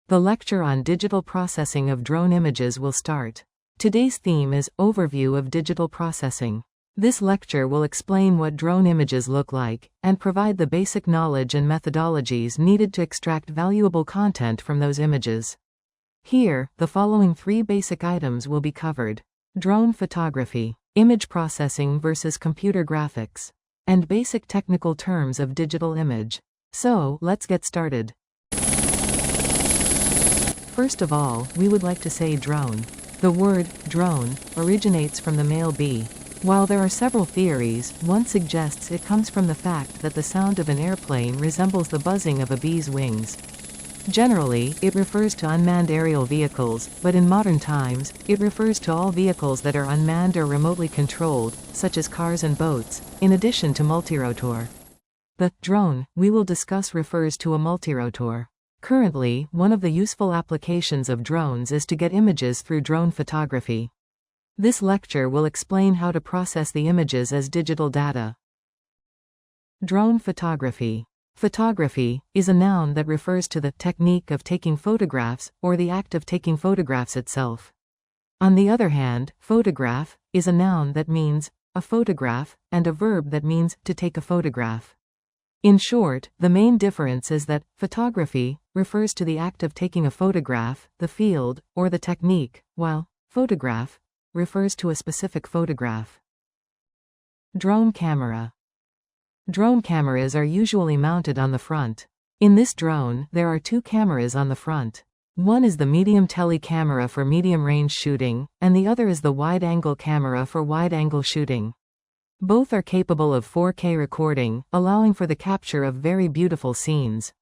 The lecture on digital processing of drone images will start. Today's theme is Overview of Digital Processing. This lecture will explain what drone images look like, and provide the basic knowledge and methodologies needed to extract valuable content from those images. Here, the following 3 basic items will be covered: drone photography, image processing versus computer graphics, and basic technical terms of digital image. So, let's get started. First of all, we would like to say drone. The word drone originates from the male bee. While there are several theories, one suggests it comes from the fact that the sound of an airplane resembles the buzzing of a bee's wings. Generally, it refers to unmanned aerial vehicles, but in modern times, it refers to all vehicles that are unmanned or remotely controlled, such as cars and boats, in addition to multirotor. The drone we will discuss refers to a multirotor. Currently, one of the useful applications of drones is to get images through drone photography. This lecture will explain how to process the images as digital data. Drone photography. Photography is a noun that refers to the technique of taking photographs, or the act of taking photographs itself. On the other hand, photograph is a noun that means a photograph, and a verb that means to take a photograph. In short, the main difference is that photography refers to the act of taking a photograph, the field, or the technique, while photograph refers to a specific photograph. Drone camera. Drone cameras are usually mounted on the front. In this drone, there are 2 cameras on the front. One is the medium tele camera for medium-range shooting, and the other is the wide-angle camera for wide-angle shooting. Both are capable of 4K recording, allowing for the capture of very beautiful scenes.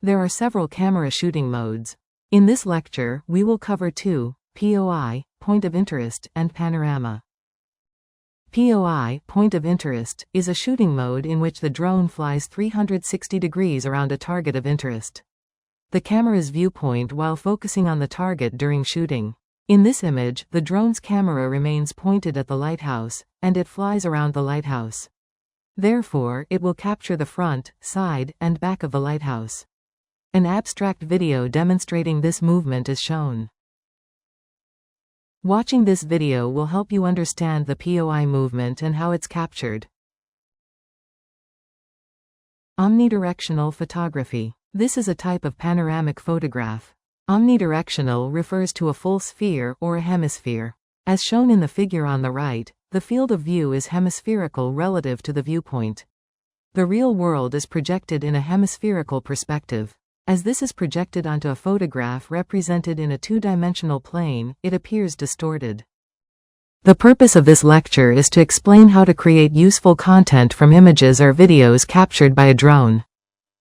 There are several camera shooting modes. In this lecture, we will cover 2, POI, point of interest, and panorama. POI, point of interest, is a shooting mode in which the drone flies 360 degrees around a target of interest. The camera's viewpoint while focusing on the target during shooting. In this image, the drone's camera remains pointed at the lighthouse, and it flies around the lighthouse. Therefore, it will capture the front, side, and back of the lighthouse. An abstract video demonstrating this movement is shown. Watching this video will help you understand the POI movement and how it's captured. Omnidirectional photography. This is a type of panoramic photograph. Omnidirectional refers to a full sphere or a hemisphere. As shown in the figure on the right, the field of view is hemispherical relative to the viewpoint. The real world is projected in a hemispherical perspective. As this is projected onto a photograph represented in a 2-dimensional plane, it appears distorted. The purpose of this lecture is to explain how to create useful content from images or videos captured by a drone.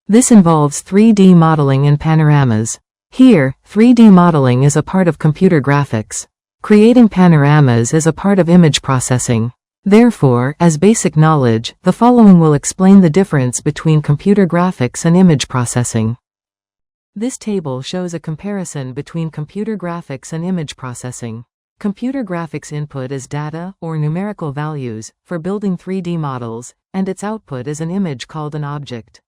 This involves 3D modeling and panoramas. Here, 3D modeling is a part of computer graphics. Creating panoramas is a part of image processing. Therefore, as basic knowledge, the following will explain the difference between computer graphics and image processing. This table shows a comparison between computer graphics and image processing. Computer graphics input is data, or numerical values, for building 3D models, and its output is an image called an object.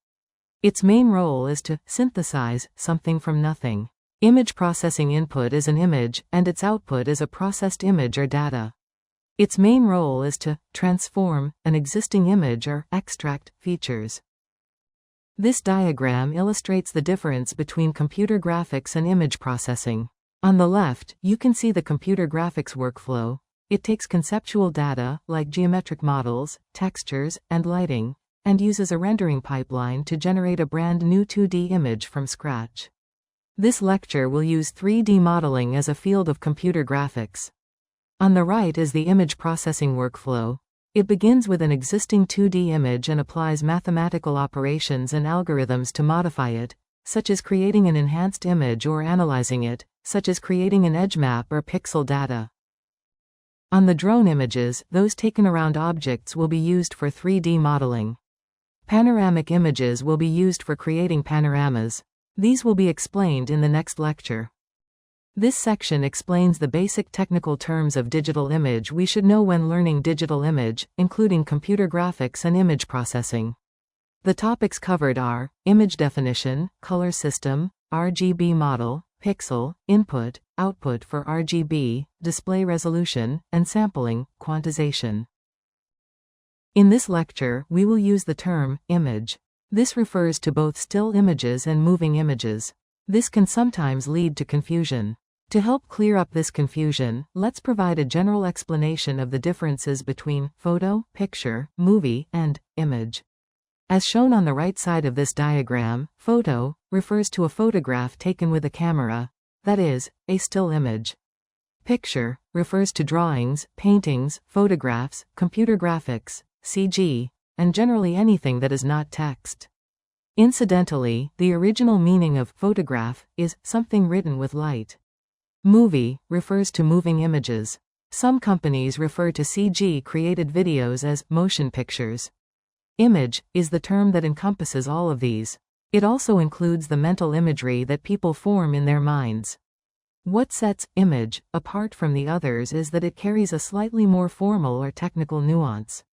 Its main role is to synthesize something from nothing. Image processing input is an image, and its output is a processed image or data. Its main role is to transform an existing image or extract features. This diagram illustrates the difference between computer graphics and image processing. On the left, you can see the computer graphics workflow. It takes conceptual data, like geometric models, textures, and lighting, and uses a rendering pipeline to generate a brand new 2D image from scratch. This lecture will use 3D modeling as a field of computer graphics. On the right is the image processing workflow. It begins with an existing 2D image and applies mathematical operations and algorithms to modify it, such as creating an enhanced image, or analyzing it, such as creating an edge map or pixel data. On the drone images, those taken around objects will be used for 3D modeling. Panoramic images will be used for creating panoramas. These will be explained in the next lecture. This section explains the basic technical terms of digital image we should know when learning digital image, including computer graphics and image processing. The topics covered are image definition, color system, RGB model, pixel, input, output for RGB, display resolution, and sampling, quantization. In this lecture, we will use the term image. This refers to both still images and moving images. This can sometimes lead to confusion. To help clear up this confusion, let's provide a general explanation of the differences between photo, picture, movie, and image. As shown on the right side of this diagram, photo refers to a photograph taken with a camera, that is, a still image. Picture refers to drawings, paintings, photographs, computer graphics, CG, and generally anything that is not text. Incidentally, the original meaning of photograph is something written with light. Movie refers to moving images. Some companies refer to CG-created videos as motion pictures. Image is the term that encompasses all of these. It also includes the mental imagery that people form in their minds. What sets image apart from the others is that it carries a slightly more formal or technical nuance.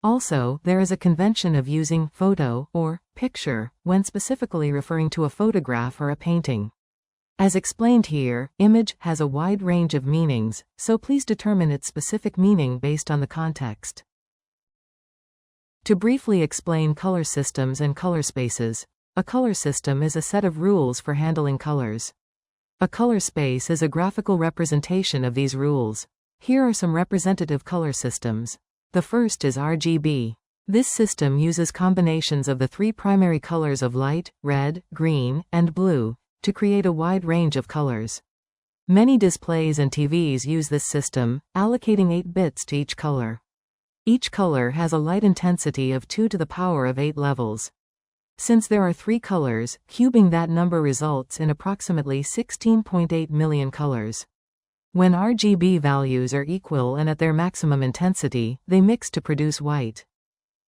Also, there is a convention of using photo or picture when specifically referring to a photograph or a painting. As explained here, image has a wide range of meanings, so please determine its specific meaning based on the context. To briefly explain color systems and color spaces, a color system is a set of rules for handling colors. A color space is a graphical representation of these rules. Here are some representative color systems. The first is RGB. This system uses combinations of the three primary colors of light, red, green, and blue, to create a wide range of colors. Many displays and TVs use this system, allocating 8 bits to each color. Each color has a light intensity of 2 to the power of 8 levels. Since there are 3 colors, cubing that number results in approximately 16.8 million colors. When RGB values are equal and at their maximum intensity, they mix to produce white.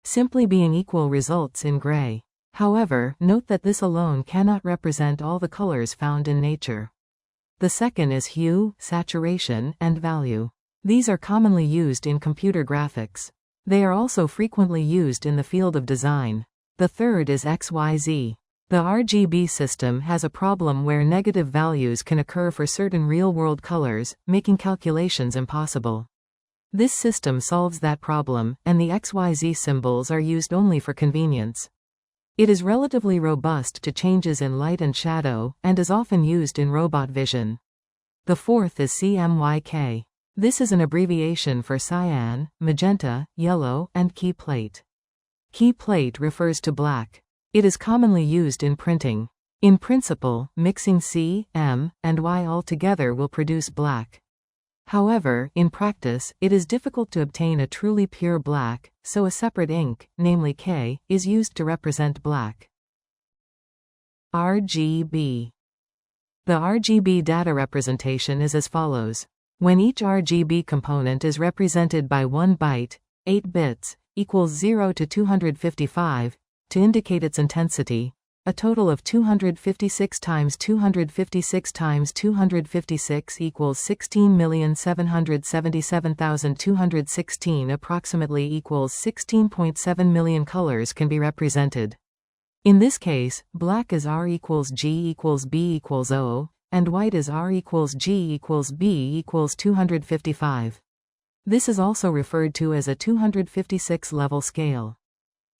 Simply being equal results in gray. However, note that this alone cannot represent all the colors found in nature. The second is hue, saturation, and value. These are commonly used in computer graphics. They are also frequently used in the field of design. The third is XYZ. The RGB system has a problem where negative values can occur for certain real-world colors, making calculations impossible. This system solves that problem, and the XYZ symbols are used only for convenience. It is relatively robust to changes in light and shadow, and is often used in robot vision. The fourth is CMYK. This is an abbreviation for cyan, magenta, yellow, and key plate. Key plate refers to black. It is commonly used in printing. In principle, mixing C, M, and Y all together will produce black. However, in practice, it is difficult to obtain a truly pure black, so a separate ink, namely K, is used to represent black. RGB. The RGB data representation is as follows. When each RGB component is represented by 1 byte, 8 bits, equals 0 to 255, to indicate its intensity, a total of 256 times 256 times 256 equals 16,777,216 approximately equals 16.7 million colors can be represented. In this case, black is R equals G equals B equals O, and white is R equals G equals B equals 255. This is also referred to as a 256 level scale.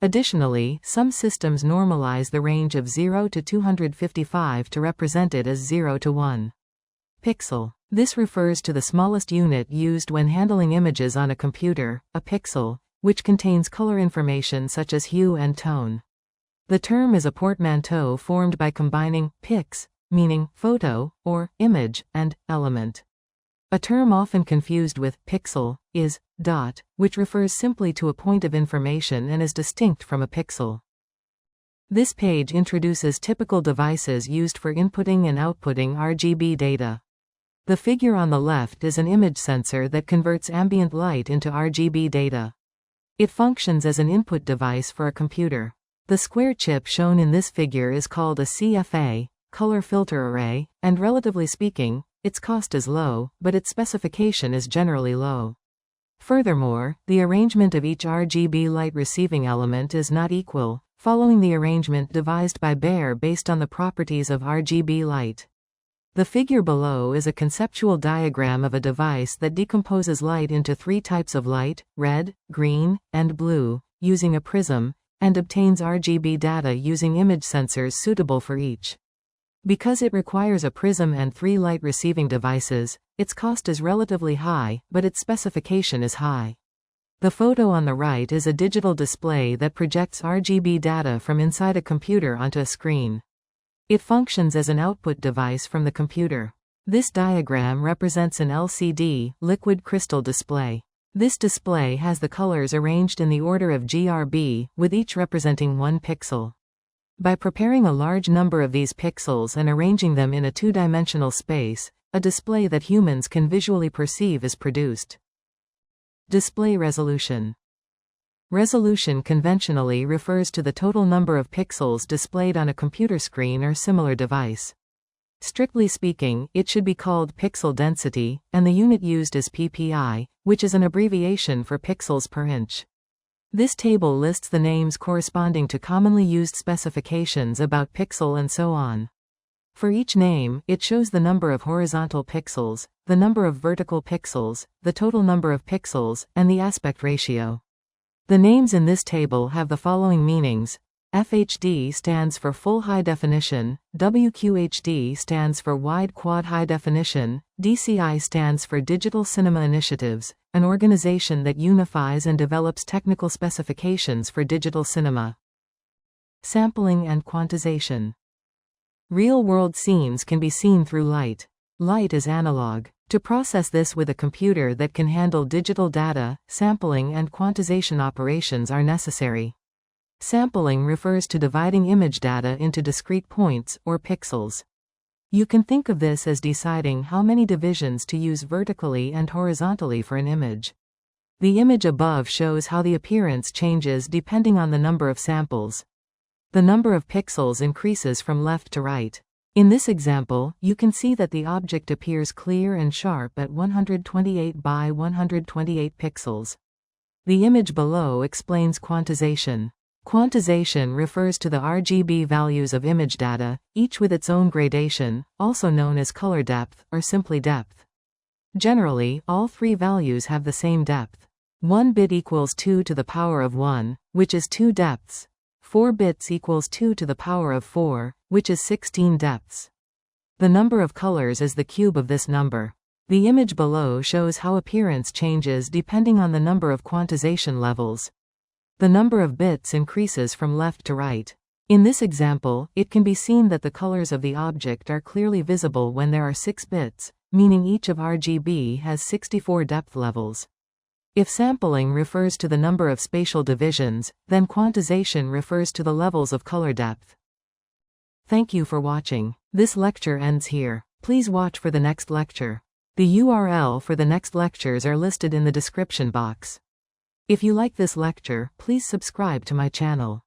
Additionally, some systems normalize the range of 0 to 255 to represent it as 0 to 1. Pixel. This refers to the smallest unit used when handling images on a computer, a pixel, which contains color information such as hue and tone. The term is a portmanteau formed by combining pix, meaning photo, or image, and element. A term often confused with pixel is dot, which refers simply to a point of information and is distinct from a pixel. This page introduces typical devices used for inputting and outputting RGB data. The figure on the left is an image sensor that converts ambient light into RGB data. It functions as an input device for a computer. The square chip shown in this figure is called a CFA, color filter array, and relatively speaking, its cost is low, but its specification is generally low. Furthermore, the arrangement of each RGB light receiving element is not equal. following the arrangement devised by Bayer based on the properties of RGB light. The figure below is a conceptual diagram of a device that decomposes light into 3 types of light, red, green, and blue, using a prism, and obtains RGB data using image sensors suitable for each. Because it requires a prism and 3 light receiving devices, its cost is relatively high, but its specification is high. The photo on the right is a digital display that projects RGB data from inside a computer onto a screen. It functions as an output device from the computer. This diagram represents an LCD, liquid crystal display. This display has the colors arranged in the order of GRB, with each representing 1 pixel. By preparing a large number of these pixels and arranging them in a 2-dimensional space, a display that humans can visually perceive is produced. Display resolution. Resolution conventionally refers to the total number of pixels displayed on a computer screen or similar device. Strictly speaking, it should be called pixel density, and the unit used is ppi, which is an abbreviation for pixels per inch. This table lists the names corresponding to commonly used specifications about pixel and so on. For each name, it shows the number of horizontal pixels, the number of vertical pixels, the total number of pixels, and the aspect ratio. The names in this table have the following meanings. FHD stands for Full High Definition, WQHD stands for Wide Quad High Definition, DCI stands for Digital Cinema Initiatives, an organization that unifies and develops technical specifications for digital cinema. Sampling and quantization. Real-world scenes can be seen through light. Light is analog. To process this with a computer that can handle digital data, sampling and quantization operations are necessary. Sampling refers to dividing image data into discrete points, or pixels. You can think of this as deciding how many divisions to use vertically and horizontally for an image. The image above shows how the appearance changes depending on the number of samples. The number of pixels increases from left to right. In this example, you can see that the object appears clear and sharp at 128 by 128 pixels. The image below explains quantization. Quantization refers to the RGB values of image data, each with its own gradation, also known as color depth, or simply depth. Generally, all 3 values have the same depth. 1 bit equals 2 to the power of 1, which is 2 depths. 4 bits equals 2 to the power of 4, which is 16 depths. The number of colors is the cube of this number. The image below shows how appearance changes depending on the number of quantization levels. The number of bits increases from left to right. In this example, it can be seen that the colors of the object are clearly visible when there are 6 bits, meaning each of RGB has 64 depth levels. If sampling refers to the number of spatial divisions, then quantization refers to the levels of color depth. Thank you for watching. This lecture ends here. Please watch for the next lecture. The URL for the next lectures are listed in the description box. If you like this lecture, please subscribe to my channel.